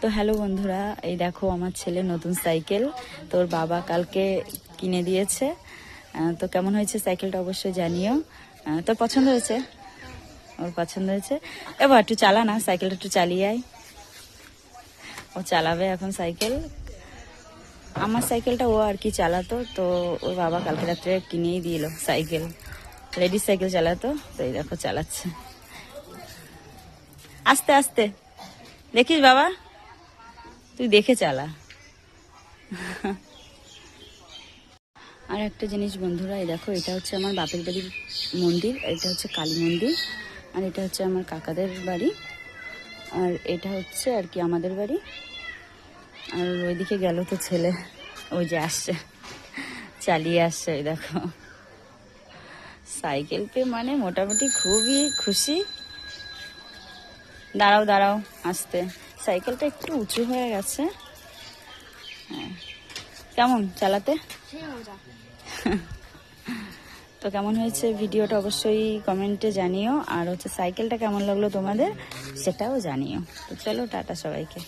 তো হ্যালো বন্ধুরা, এই দেখো আমার ছেলে নতুন সাইকেল তোর বাবা কালকে কিনে দিয়েছে। তো কেমন হয়েছে সাইকেলটা অবশ্যই জানিও। তোর পছন্দ হয়েছে? ওর পছন্দ হয়েছে। এবার একটু চালা না, সাইকেলটা একটু চালিয়ে আয়। ও চালাবে এখন সাইকেল। আমার সাইকেলটা ও আর কি চালাতো, তো ওর বাবা কালকে রাত্রে কিনেই দিল সাইকেল, লেডিস সাইকেল চালাতো। তো এই দেখো চালাচ্ছে আস্তে আস্তে, দেখিস বাবা, তুই দেখে চালা। আর একটা জিনিস বন্ধুরা, এই দেখো এটা হচ্ছে আমার বাপের বাড়ির মন্দির, এটা হচ্ছে কালী মন্দির, আর এটা হচ্ছে আমার কাকাদের বাড়ি, আর এটা হচ্ছে আর কি আমাদের বাড়ি। আর ওইদিকে গেল তো ছেলে, ওই যে আসছে, চালিয়ে আসছে। এই দেখো সাইকেল পেয়ে মানে মোটামুটি খুবই খুশি। দাঁড়াও দাঁড়াও আসতে, সাইকেলটা একটু উঁচু হয়ে গেছে। হ্যাঁ, কেমন চালাতে? তো কেমন হয়েছে ভিডিওটা অবশ্যই কমেন্টে জানিও, আর হচ্ছে সাইকেলটা কেমন লাগলো তোমাদের সেটাও জানিও। তো চলো টাটা সবাইকে।